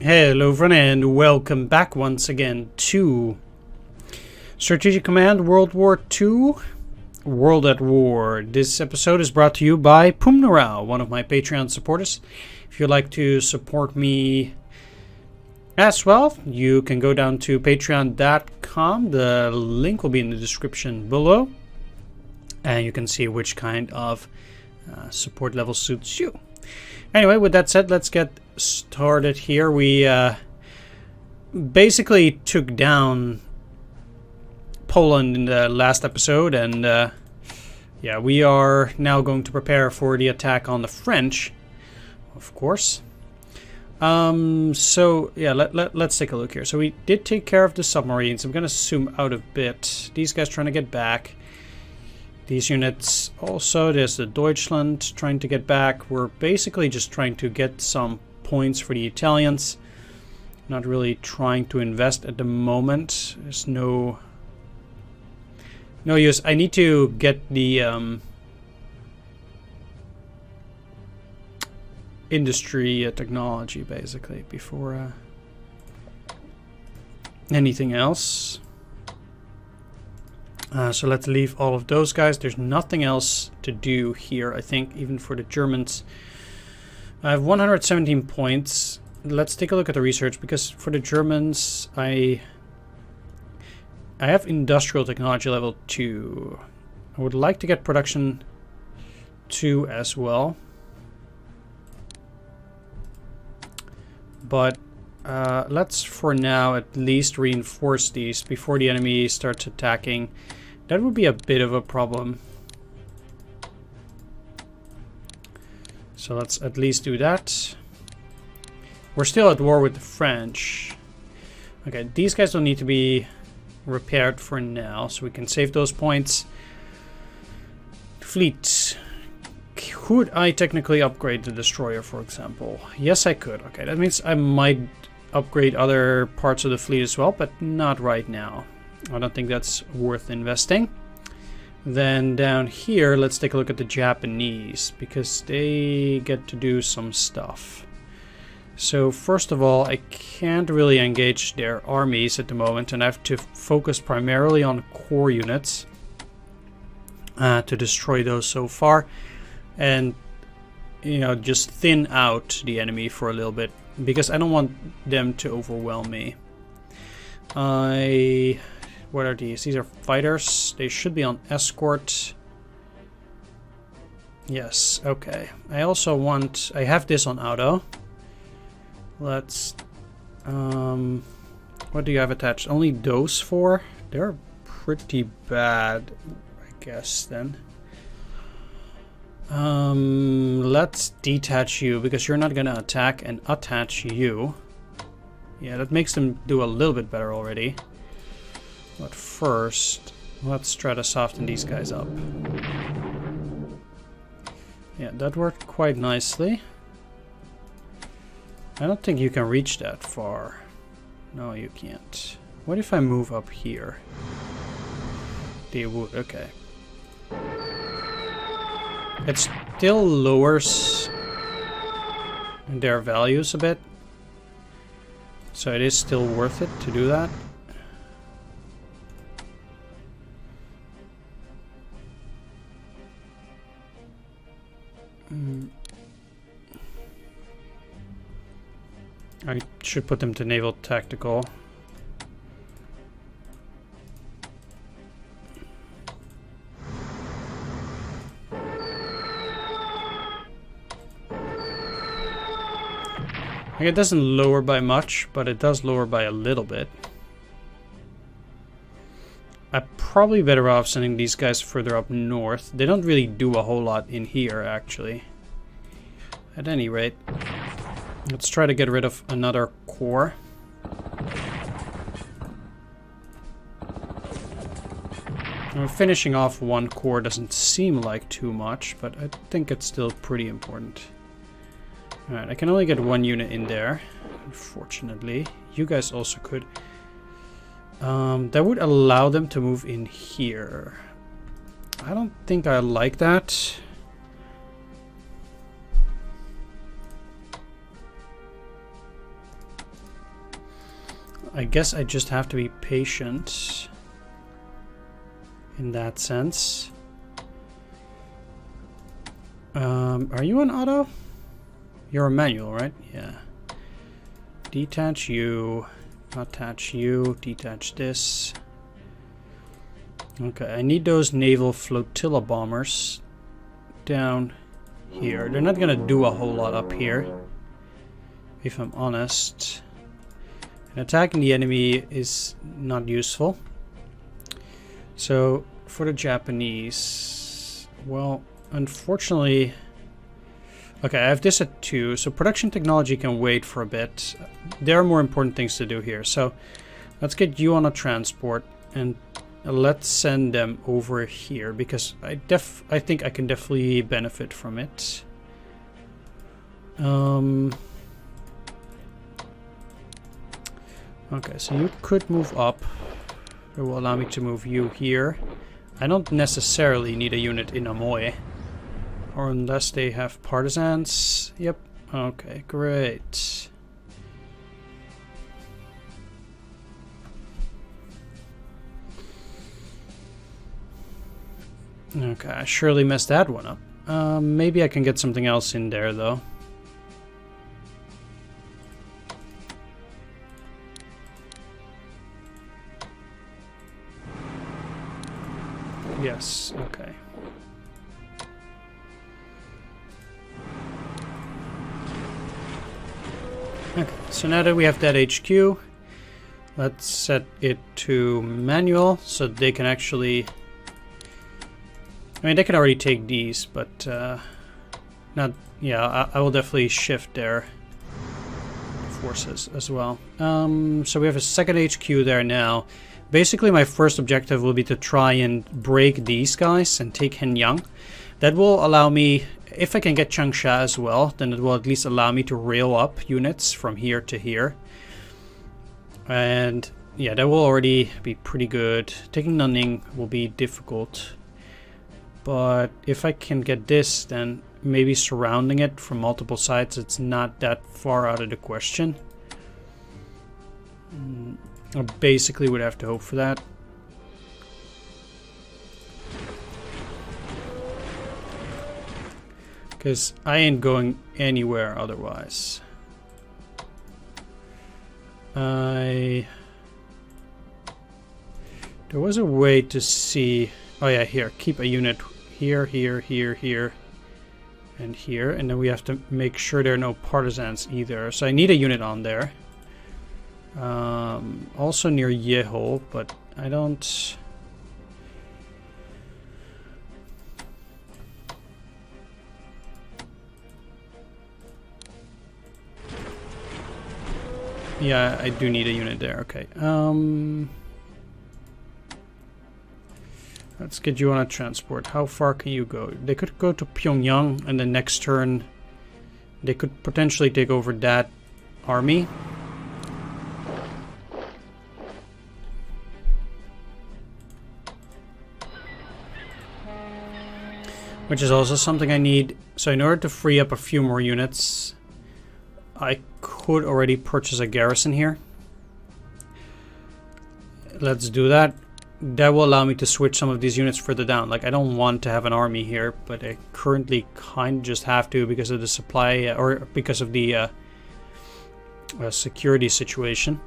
Hello friend and welcome back once again to Strategic Command World War II, World at War. This episode is brought to you by Pumnarao, one of my Patreon supporters. If you'd like to support me as well, you can go down to patreon.com. The link will be in the description below. And you can see which kind of support level suits you. Anyway, with that said, let's get started here. We basically took down Poland in the last episode, and yeah, we are now going to prepare for the attack on the French, of course. So yeah, let's take a look here. So we did take care of the submarines. I'm gonna zoom out a bit. These guys trying to get back. These units also, there's the Deutschland trying to get back. We're basically just trying to get some points for the Italians. Not really trying to invest at the moment. There's no use. I need to get the industry technology basically before anything else. So let's leave all of those guys. There's nothing else to do here, I think, even for the Germans. I have 117 points. Let's take a look at the research, because for the Germans, I have industrial technology level 2. I would like to get production 2 as well. But let's, for now, at least reinforce these before the enemy starts attacking. That would be a bit of a problem. So let's at least do that. We're still at war with the French. Okay, these guys don't need to be repaired for now, so we can save those points. Fleet. Could I technically upgrade the destroyer, for example? Yes, I could. Okay, that means I might upgrade other parts of the fleet as well, but not right now. I don't think that's worth investing. Then down here, let's take a look at the Japanese, because they get to do some stuff. So first of all, I can't really engage their armies at the moment, and I have to focus primarily on core units to destroy those so far. And, you know, just thin out the enemy for a little bit, because I don't want them to overwhelm me. What are these? These are fighters. They should be on escort. Yes, okay. I also want... I have this on auto. Let's... what do you have attached? Only those 4? They're pretty bad, I guess, then. Let's detach you, because you're not gonna attack, and attach you. Yeah, that makes them do a little bit better already. But first, let's try to soften these guys up. Yeah, that worked quite nicely. I don't think you can reach that far. No, you can't. What if I move up here? They would, okay. It still lowers their values a bit. So it is still worth it to do that. I should put them to naval tactical. It doesn't lower by much, but it does lower by a little bit. I'm probably better off sending these guys further up north. They don't really do a whole lot in here, actually. At any rate, let's try to get rid of another corps. Now, finishing off one corps doesn't seem like too much, but I think it's still pretty important. Alright, I can only get one unit in there, unfortunately. You guys also could. That would allow them to move in here. I don't think I like that. I guess I just have to be patient in that sense. Are you an auto? You're a manual, right? Yeah. Detach you, attach you, detach this. Okay, I need those naval flotilla bombers down here. They're not gonna do a whole lot up here, if I'm honest. And attacking the enemy is not useful. So for the Japanese, well, unfortunately, okay, I have this at 2, so production technology can wait for a bit. There are more important things to do here. So let's get you on a transport and let's send them over here, because I think I can definitely benefit from it. Okay, so you could move up. It will allow me to move you here. I don't necessarily need a unit in Amoy. Or unless they have partisans. Yep. Okay, great. Okay, I surely messed that one up. Maybe I can get something else in there, though. Yes, okay. Okay, so now that we have that HQ, let's set it to manual so they can actually... I mean, they can already take these, but not... Yeah, I will definitely shift their forces as well. So we have a second HQ there now. Basically, my first objective will be to try and break these guys and take Henyang. That will allow me, if I can get Changsha as well, then it will at least allow me to rail up units from here to here. And yeah, that will already be pretty good. Taking Nanning will be difficult. But if I can get this, then maybe surrounding it from multiple sides, it's not that far out of the question. I basically would have to hope for that. Because I ain't going anywhere otherwise. There was a way to see... Oh yeah, here. Keep a unit here, here, here, here, and here. And then we have to make sure there are no partisans either. So I need a unit on there. Also near Yeho, but I don't... Yeah, I do need a unit there. Okay. Let's get you on a transport. How far can you go? They could go to Pyongyang, and the next turn they could potentially take over that army. Which is also something I need. So in order to free up a few more units, I could already purchase a garrison here. Let's do that. That will allow me to switch some of these units further down. Like, I don't want to have an army here, but I currently kind of just have to because of the supply, or because of the security situation.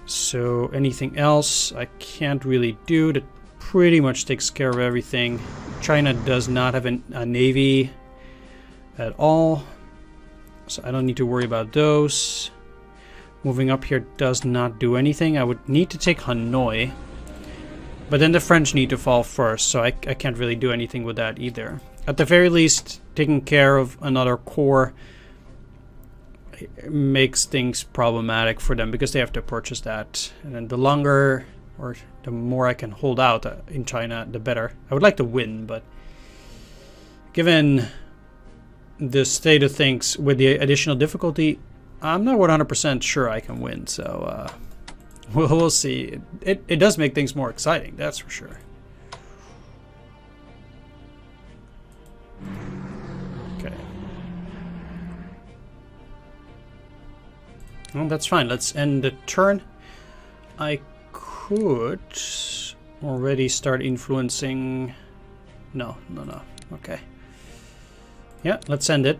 So anything else I can't really do. That pretty much takes care of everything. China does not have a navy at all, so I don't need to worry about those. Moving up here does not do anything. I would need to take Hanoi, but then the French need to fall first, so I can't really do anything with that either. At the very least, taking care of another corps makes things problematic for them because they have to purchase that. And then the longer or the more I can hold out in China, the better. I would like to win, but given the state of things with the additional difficulty, I'm not 100% sure I can win, so we'll see. It does make things more exciting, that's for sure. Okay. Well, that's fine. Let's end the turn. I could already start influencing... No. Okay. Yeah, let's end it.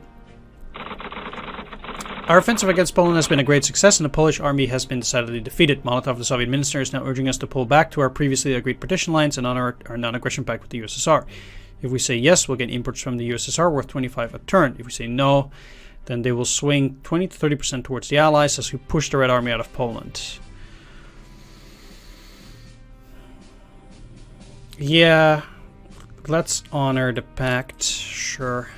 Our offensive against Poland has been a great success, and the Polish army has been decidedly defeated. Molotov, the Soviet minister, is now urging us to pull back to our previously agreed partition lines and honor our non-aggression pact with the USSR. If we say yes, we'll get imports from the USSR worth 25 a turn. If we say no, then they will swing 20 to 30% towards the Allies as we push the Red Army out of Poland. Yeah, let's honor the pact, sure.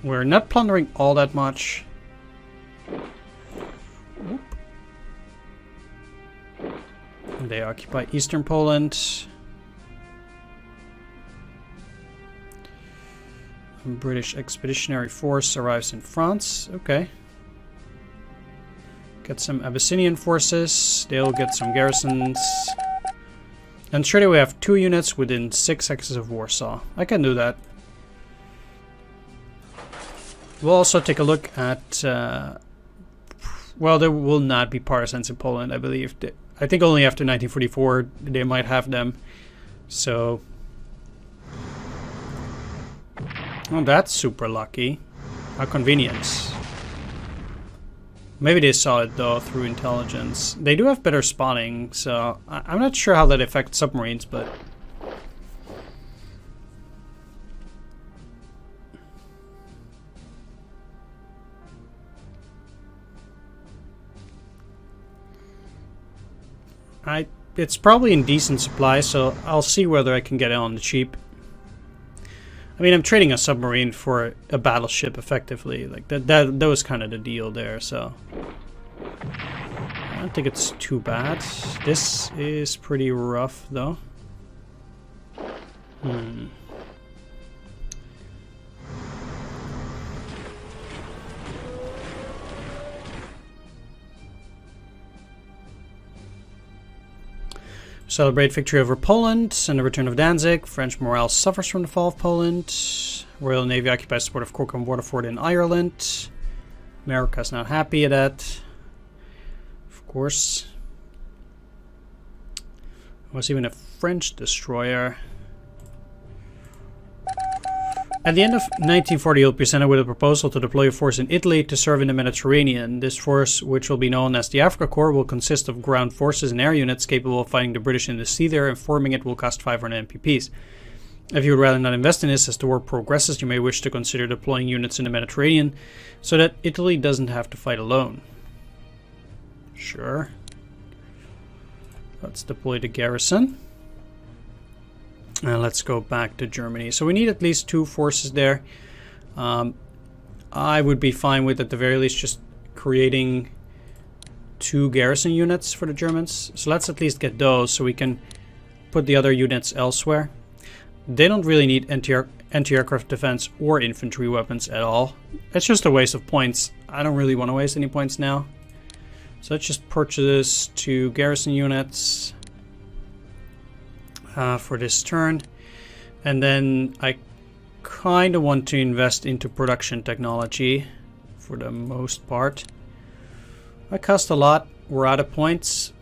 We're not plundering all that much. Whoop. They occupy eastern Poland. A British expeditionary force arrives in France. Okay. Get some Abyssinian forces. They'll get some garrisons. And surely we have 2 units within 6 axes of Warsaw. I can do that. We'll also take a look at... well, there will not be partisans in Poland, I believe. I think only after 1944 they might have them. So... well, that's super lucky. How convenient. Maybe they saw it, though, through intelligence. They do have better spotting, so... I'm not sure how that affects submarines, but... it's probably in decent supply, so I'll see whether I can get it on the cheap. I mean, I'm trading a submarine for a battleship, effectively. Like that was kind of the deal there, so... I don't think it's too bad. This is pretty rough, though. Celebrate victory over Poland and the return of Danzig. French morale suffers from the fall of Poland. Royal Navy occupies the port of Cork and Waterford in Ireland. America's not happy at that. Of course. There was even a French destroyer. At the end of 1940, he'll presented with a proposal to deploy a force in Italy to serve in the Mediterranean. This force, which will be known as the Africa Corps, will consist of ground forces and air units capable of fighting the British in the sea there, and forming it will cost 500 MPPs. If you would rather not invest in this as the war progresses, you may wish to consider deploying units in the Mediterranean so that Italy doesn't have to fight alone. Sure. Let's deploy the garrison. And let's go back to Germany. So we need at least 2 forces there. I would be fine with, at the very least, just creating 2 garrison units for the Germans. So let's at least get those so we can put the other units elsewhere. They don't really need anti-aircraft defense or infantry weapons at all. It's just a waste of points. I don't really want to waste any points now. So let's just purchase 2 garrison units. For this turn, and then I kind of want to invest into production technology for the most part. That cost a lot. We're out of points,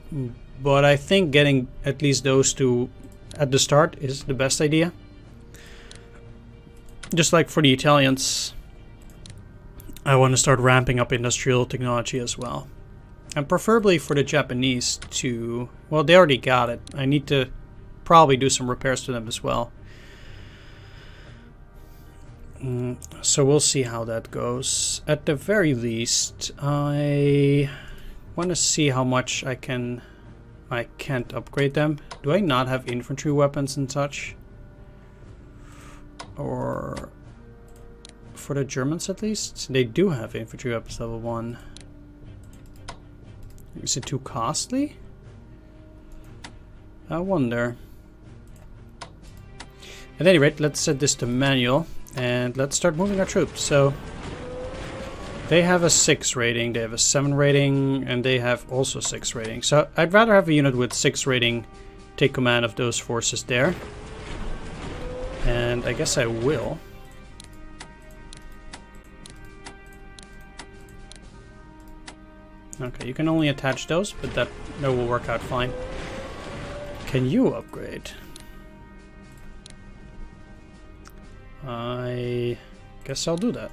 but I think getting at least those 2 at the start is the best idea. Just like for the Italians, I want to start ramping up industrial technology as well, and preferably for the Japanese to, well, they already got it. I need to probably do some repairs to them as well. So we'll see how that goes. At the very least, I want to see how much I can't upgrade them. Do I not have infantry weapons and such? Or for the Germans at least? They do have infantry weapons level 1. Is it too costly? I wonder. At any rate, let's set this to manual and let's start moving our troops. So they have a 6 rating, they have a 7 rating, and they have also 6 rating. So I'd rather have a unit with 6 rating take command of those forces there. And I guess I will. Okay, you can only attach those, but that will work out fine. Can you upgrade? I guess I'll do that.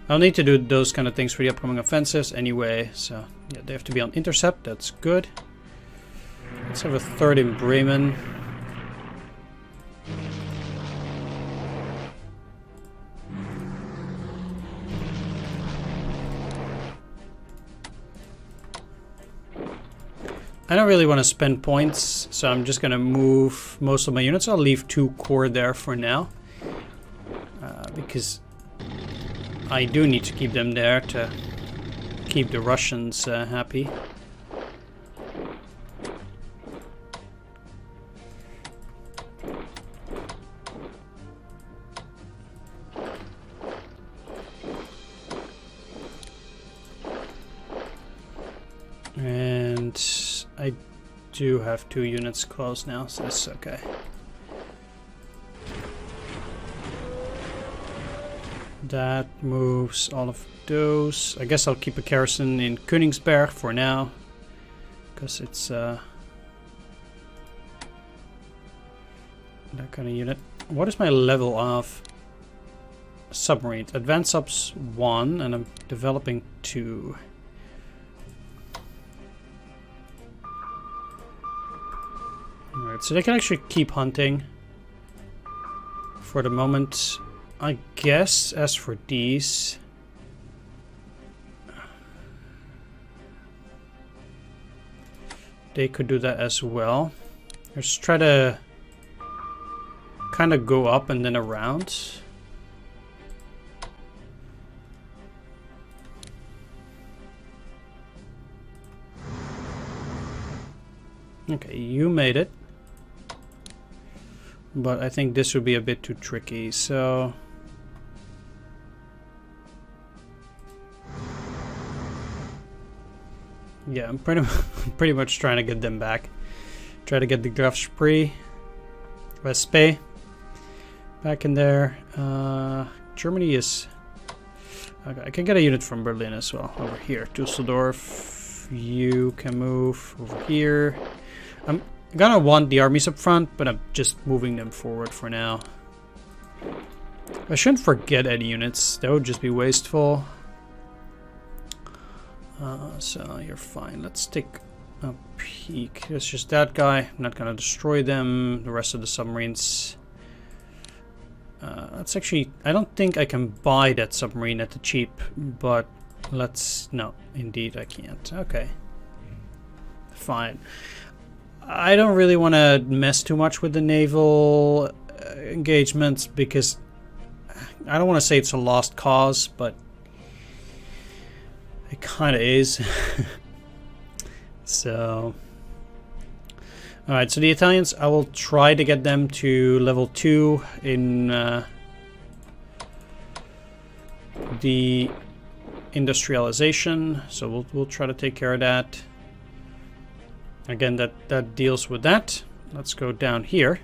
I'll need to do those kind of things for the upcoming offensives anyway, so yeah, they have to be on intercept, that's good. Let's have a third in Bremen. I don't really want to spend points, so I'm just going to move most of my units. I'll leave 2 core there for now, because I do need to keep them there to keep the Russians happy. And I do have 2 units closed now, so that's okay. That moves all of those. I guess I'll keep a garrison in Königsberg for now, because it's that kind of unit. What is my level of submarines? Advanced subs 1, and I'm developing 2. Alright, so they can actually keep hunting for the moment. I guess as for these, they could do that as well. Let's try to kind of go up and then around. Okay, you made it. But I think this would be a bit too tricky, so... yeah, I'm pretty much trying to get them back. Try to get the Graf Spree, Westpay back in there. Germany is... okay, I can get a unit from Berlin as well, over here. Dusseldorf, you can move over here. I'm gonna want the armies up front, but I'm just moving them forward for now. I shouldn't forget any units, that would just be wasteful. So you're fine. Let's take a peek. It's just that guy. I'm not gonna destroy them. The rest of the submarines. Let's actually... I don't think I can buy that submarine at the cheap, but let's... no, indeed I can't. Okay. Fine. I don't really want to mess too much with the naval engagements, because I don't want to say it's a lost cause, but it kind of is. So, alright, so the Italians, I will try to get them to level 2 in the industrialization, so we'll try to take care of that. Again, that deals with that. Let's go down here.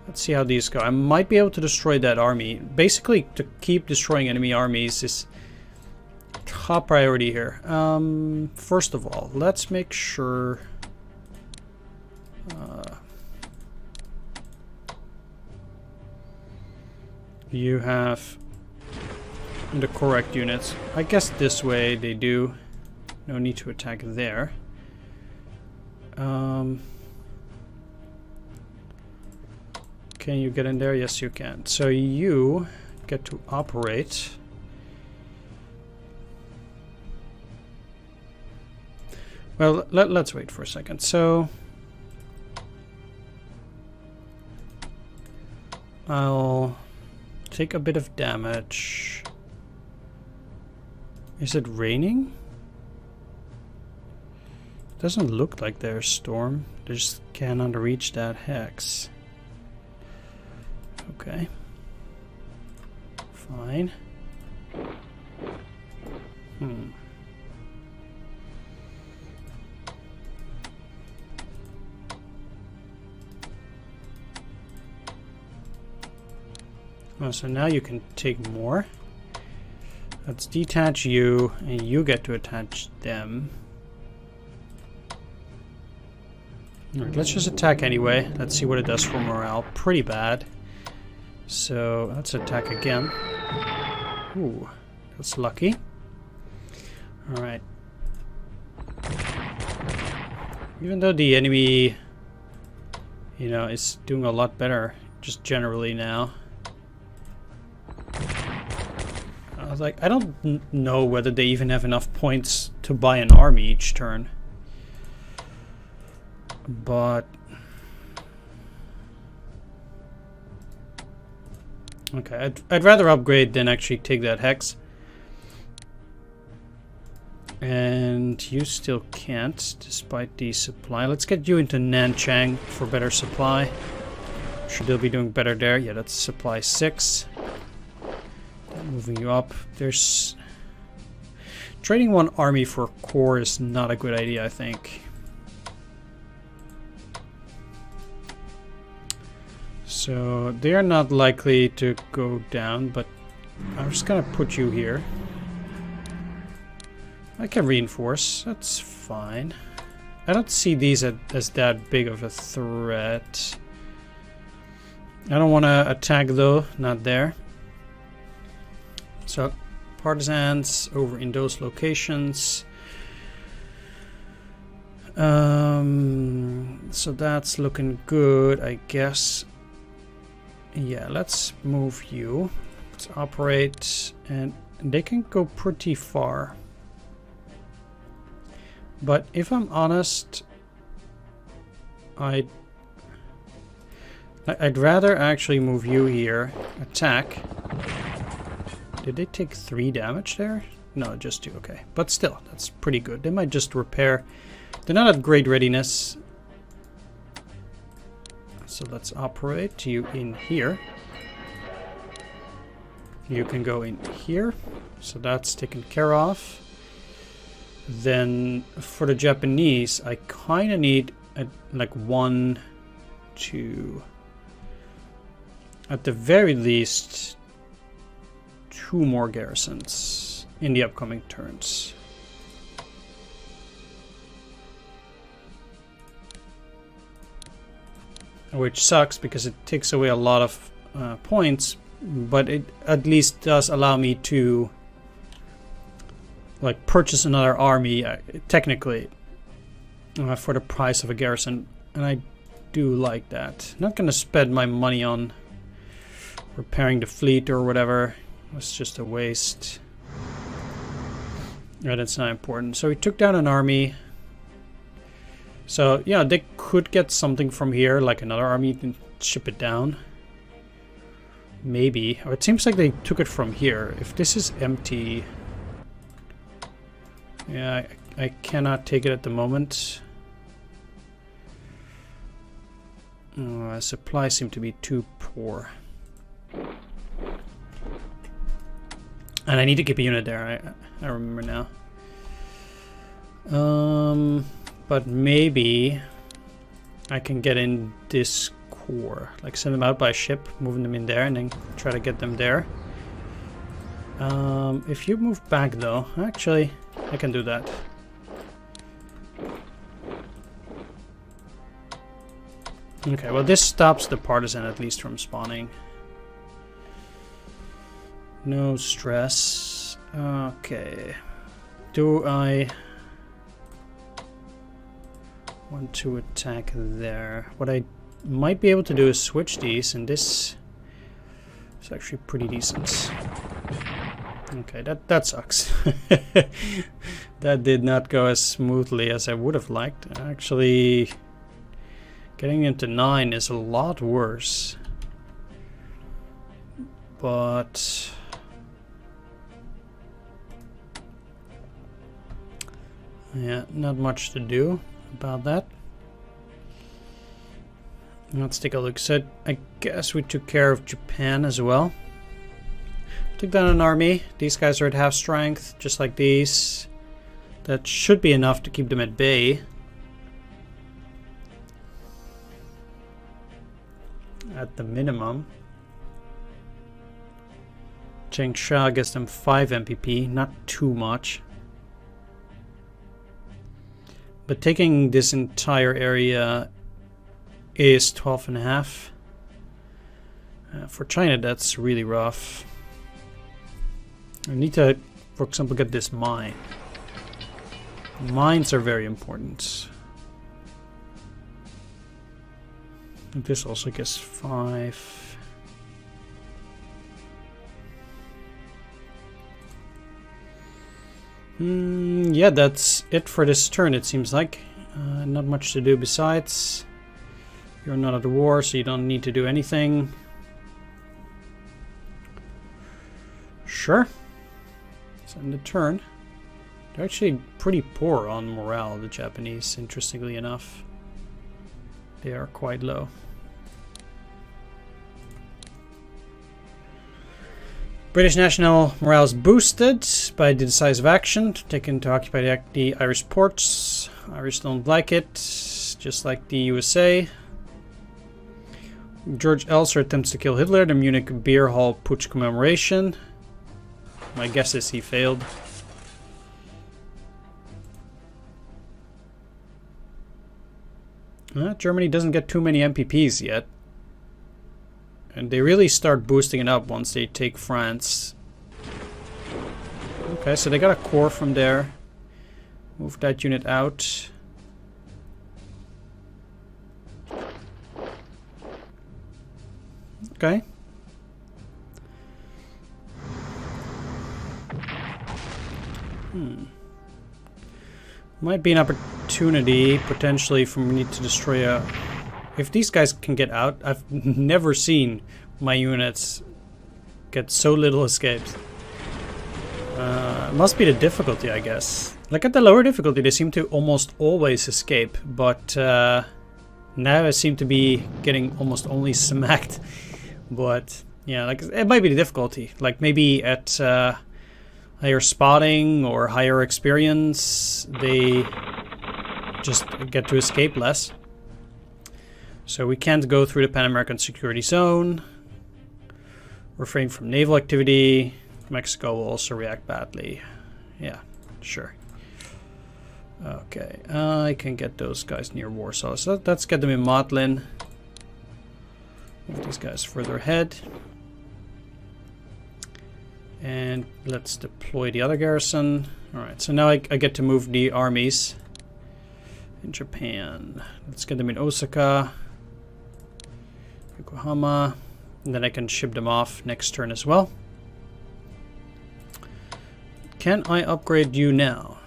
Let's see how these go. I might be able to destroy that army. Basically, to keep destroying enemy armies is top priority here. First of all, let's make sure you have the correct units. I guess this way they do. No need to attack there. Can you get in there? Yes, you can. So you get to operate. Well, let's wait for a second. So I'll take a bit of damage. Is it raining? Doesn't look like there's storm. They just cannot reach that hex. Okay. Fine. Oh, so now you can take more. Let's detach you, and you get to attach them. Alright, let's just attack anyway. Let's see what it does for morale. Pretty bad. So let's attack again. Ooh, that's lucky. Alright. Even though the enemy, you know, is doing a lot better, just generally now. I was like, I don't know whether they even have enough points to buy an army each turn. But... okay, I'd rather upgrade than actually take that hex. And you still can't, despite the supply. Let's get you into Nanchang for better supply. Should they'll be doing better there. Yeah, that's supply 6. Moving you up. There's... trading one army for core is not a good idea, I think. So they are not likely to go down, but I'm just gonna put you here. I can reinforce, that's fine. I don't see these as that big of a threat. I don't want to attack though, not there. So partisans over in those locations. So that's looking good, I guess. Yeah, let's move you. Let's operate, and they can go pretty far. But if I'm honest, I'd rather actually move you here. Attack. Did they take 3 damage there? No, just 2. Okay, but still, that's pretty good. They might just repair. They're not at great readiness. So let's operate you in here. You can go in here. So that's taken care of. Then for the Japanese, I kind of need like 1, 2, at the very least 2 more garrisons in the upcoming turns. Which sucks because it takes away a lot of points, but it at least does allow me to like purchase another army technically for the price of a garrison, and I do like that. Not gonna spend my money on repairing the fleet or whatever. It's just a waste. Yeah, that's not important. So we took down an army. So yeah, they could get something from here, like another army, and ship it down. Maybe. Oh, it seems like they took it from here. If this is empty... yeah, I cannot take it at the moment. Supplies seem to be too poor. And I need to keep a unit there, I remember now. But maybe I can get in this core. Like send them out by ship, moving them in there, and then try to get them there. If you move back though, actually, I can do that. Okay, well this stops the partisan at least from spawning. No stress. Okay. Do I want to attack there? What I might be able to do is switch these, and this is actually pretty decent. Okay, that sucks. That did not go as smoothly as I would have liked. Actually, getting into 9 is a lot worse. But yeah, not much to do about that. Let's take a look. So I guess we took care of Japan as well. Took down an army. These guys are at half strength, just like these. That should be enough to keep them at bay. At the minimum. Changsha gives them 5 MPP, not too much. But taking this entire area is 12.5. For China, that's really rough. I need to, for example, get this mine. Mines are very important. And this also gets 5. Yeah, that's it for this turn, it seems like. Not much to do besides. You're not at war, so you don't need to do anything. Sure. Let's end the turn. They're actually pretty poor on morale, the Japanese, interestingly enough. They are quite low. British national morale is boosted by the decisive action taken to occupy the Irish ports. Irish don't like it, just like the USA. George Elser attempts to kill Hitler, the Munich Beer Hall Putsch commemoration. My guess is he failed. Germany doesn't get too many MPPs yet. And they really start boosting it up once they take France. Okay, so they got a core from there. Move that unit out. Okay. Might be an opportunity, potentially, for me to destroy a... If these guys can get out, I've never seen my units get so little escapes. Must be the difficulty, I guess. Like at the lower difficulty, they seem to almost always escape, but now I seem to be getting almost only smacked. But yeah, like it might be the difficulty. Like maybe at higher spotting or higher experience, they just get to escape less. So we can't go through the Pan American Security Zone. Refrain from naval activity. Mexico will also react badly. Yeah, sure. Okay, I can get those guys near Warsaw. So let's get them in Modlin. Move these guys further ahead. And let's deploy the other garrison. Alright, so now I get to move the armies in Japan. Let's get them in Osaka, Yokohama, and then I can ship them off next turn as well. Can I upgrade you now?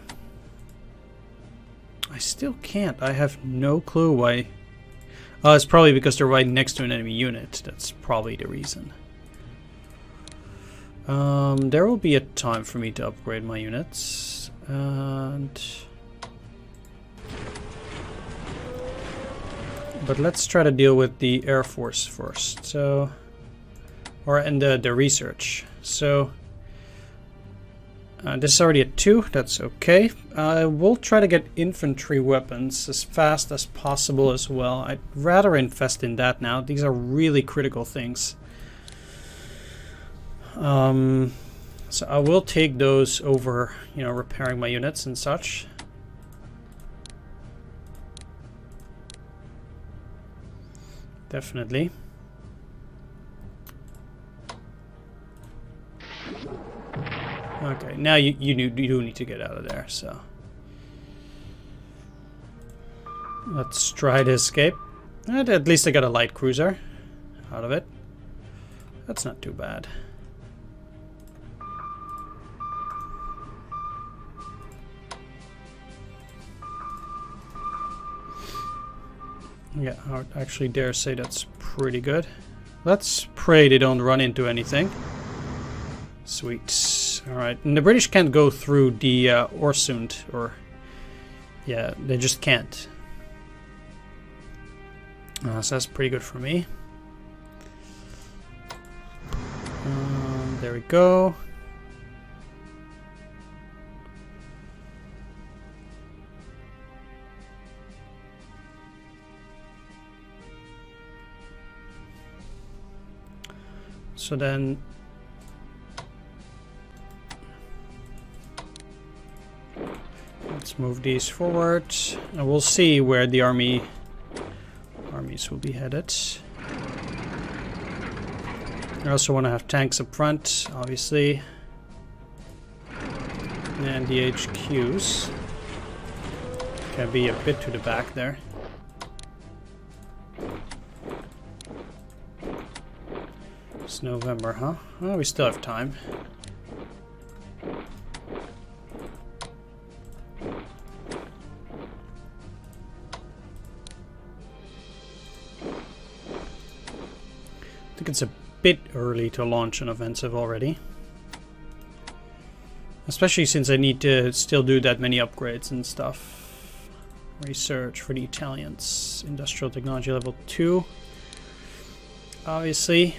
I still can't. I have no clue why. It's probably because they're right next to an enemy unit. That's probably the reason. There will be a time for me to upgrade my units. But let's try to deal with the Air Force first. So, and the research. So, this is already a 2. That's okay. We'll try to get infantry weapons as fast as possible as well. I'd rather invest in that now. These are really critical things. So I will take those over, you know, repairing my units and such. Definitely. Okay, now you do need to get out of there, so let's try to escape. And at least I got a light cruiser out of it. That's not too bad. Yeah, I would actually dare say that's pretty good. Let's pray they don't run into anything. Sweet. Alright, and the British can't go through the Orsund, or... Yeah, they just can't. So that's pretty good for me. There we go. So then Let's move these forward, and we'll see where the armies will be headed. I also want to have tanks up front, obviously, and the HQs can be a bit to the back there. It's November, huh? Well, we still have time. I think it's a bit early to launch an offensive already. Especially since I need to still do that many upgrades and stuff. Research for the Italians. Industrial technology level 2. Obviously.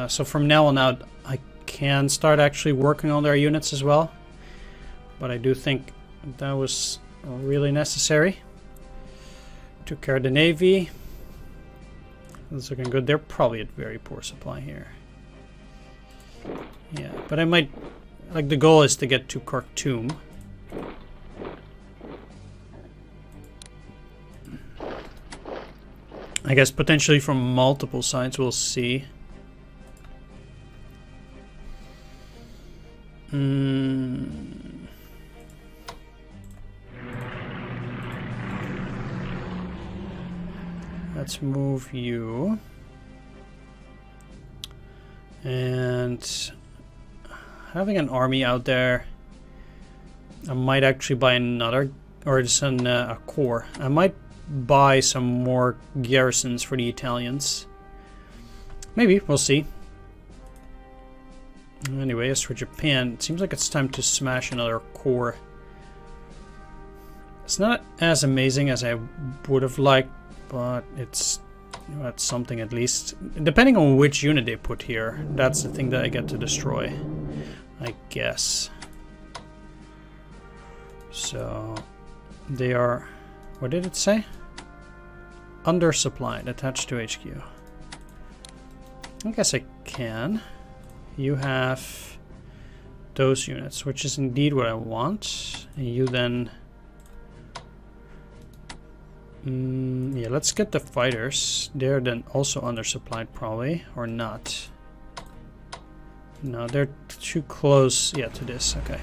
So from now on out, I can start actually working on their units as well. But I do think that was really necessary. Took care of the Navy. It's looking good. They're probably at very poor supply here. Yeah, but I might... Like, the goal is to get to Khartoum. I guess potentially from multiple sides, we'll see. Let's move you. And having an army out there, I might actually buy another, or just a corps. I might buy some more garrisons for the Italians. Maybe, we'll see. Anyway, as for Japan, it seems like it's time to smash another corps. It's not as amazing as I would have liked, but it's something at least. Depending on which unit they put here, that's the thing that I get to destroy, I guess. So they are, what did it say? Undersupplied, attached to HQ. I guess I can. You have those units, which is indeed what I want. And you then... yeah, let's get the fighters. They're then also undersupplied probably, or not. No, they're too close, yeah, to this, okay.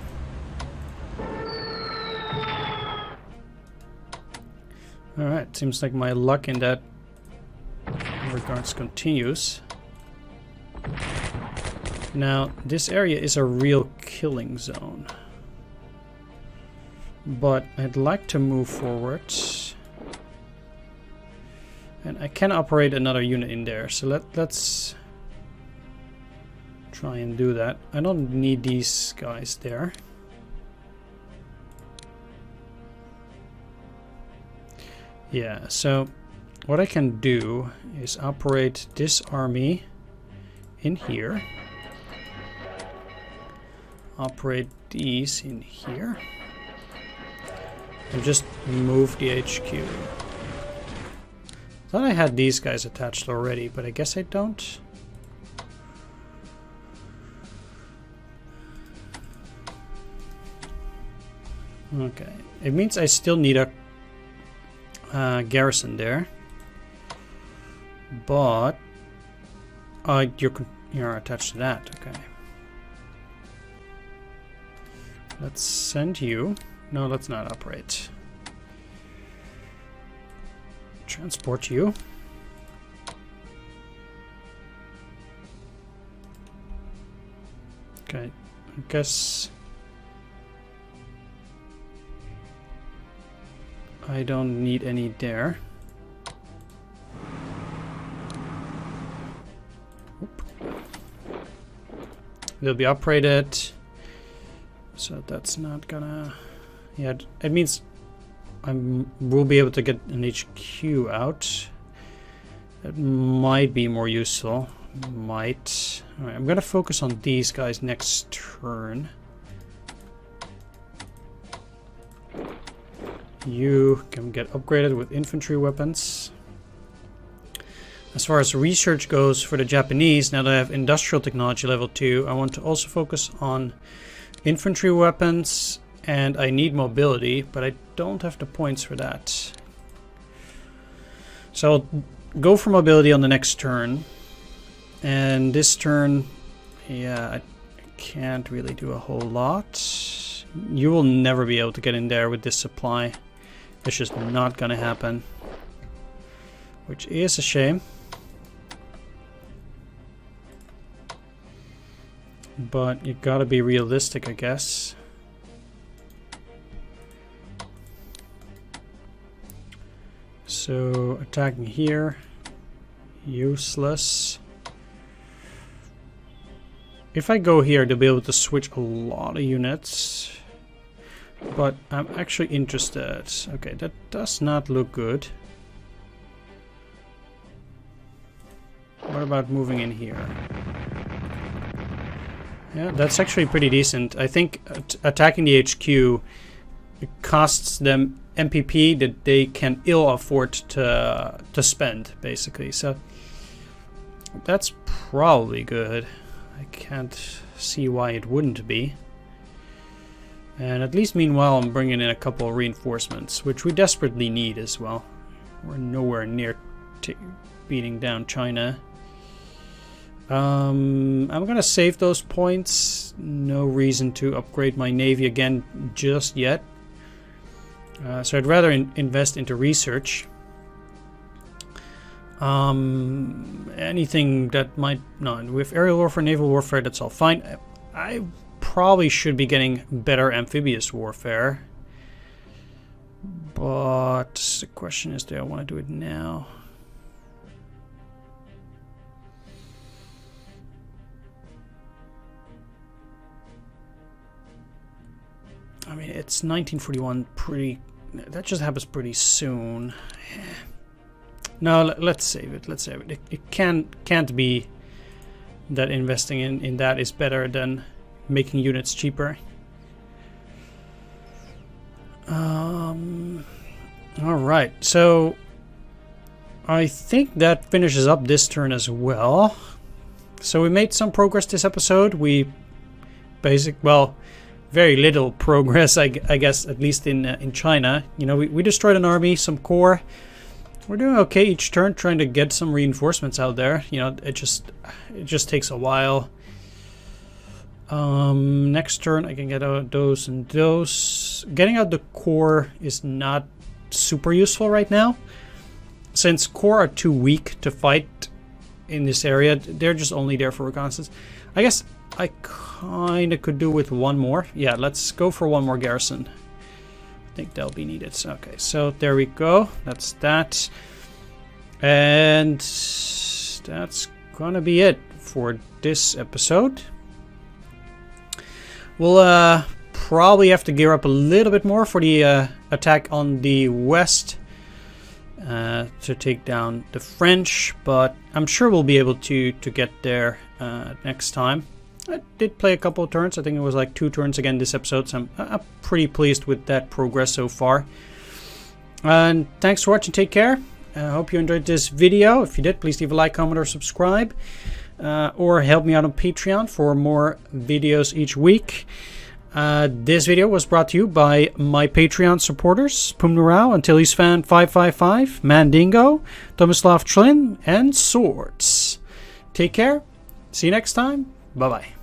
Alright, seems like my luck in that regards continues. Now, this area is a real killing zone. But I'd like to move forward. And I can operate another unit in there, so let's try and do that. I don't need these guys there. Yeah, so what I can do is operate this army in here. Operate these in here. And just move the HQ. Thought I had these guys attached already, but I guess I don't. Okay, it means I still need a garrison there, but you're attached to that. Okay, let's send you. No, let's not operate. Transport you. Okay, I guess I don't need any there. Oop. They'll be operated, so that's not gonna. Yeah, it means we'll be able to get an HQ out. That might be more useful. Might. Alright, I'm gonna focus on these guys next turn. You can get upgraded with infantry weapons. As far as research goes for the Japanese, now that I have industrial technology level 2, I want to also focus on infantry weapons And I need mobility, but I don't have the points for that. So I'll go for mobility on the next turn. And this turn, yeah, I can't really do a whole lot. You will never be able to get in there with this supply. It's just not gonna happen. Which is a shame. But you gotta be realistic, I guess. So attacking here, useless. If I go here, they'll be able to switch a lot of units. But I'm actually interested. Okay, that does not look good. What about moving in here? Yeah, that's actually pretty decent. I think attacking the HQ, it costs them MPP that they can ill afford to spend, basically. So that's probably good. I can't see why it wouldn't be. And at least meanwhile I'm bringing in a couple of reinforcements, which we desperately need as well. We're nowhere near beating down China. I'm gonna save those points. No reason to upgrade my navy again just yet. So I'd rather invest into research. Anything that might not with aerial warfare, naval warfare, that's all fine. I probably should be getting better amphibious warfare, but the question is, do I want to do it now? I mean, it's 1941. That just happens pretty soon. No, let's save it. Let's save it. It can't be that investing in that is better than making units cheaper. All right, so I think that finishes up this turn as well. So we made some progress this episode. Well, very little progress, I guess, at least in China. You know, we destroyed an army, some corps. We're doing okay each turn, trying to get some reinforcements out there. You know, it just takes a while. Next turn I can get out those and those. Getting out the core is not super useful right now, since core are too weak to fight in this area. They're just only there for reconnaissance. I guess I kinda could do with one more. Yeah, let's go for one more garrison. I think that'll be needed. Okay, so there we go. That's that. And that's gonna be it for this episode. We'll probably have to gear up a little bit more for the attack on the west to take down the French, but I'm sure we'll be able to get there next time. I did play a couple of turns. I think it was like 2 turns again this episode, so I'm pretty pleased with that progress so far. And thanks for watching. Take care. I hope you enjoyed this video. If you did, please leave a like, comment, or subscribe. Or help me out on Patreon for more videos each week. This video was brought to you by my Patreon supporters: Pumnurao, Antilles-Fan 555, Mandingo, Tomislav Trin, and Swords. Take care. See you next time. Bye-bye.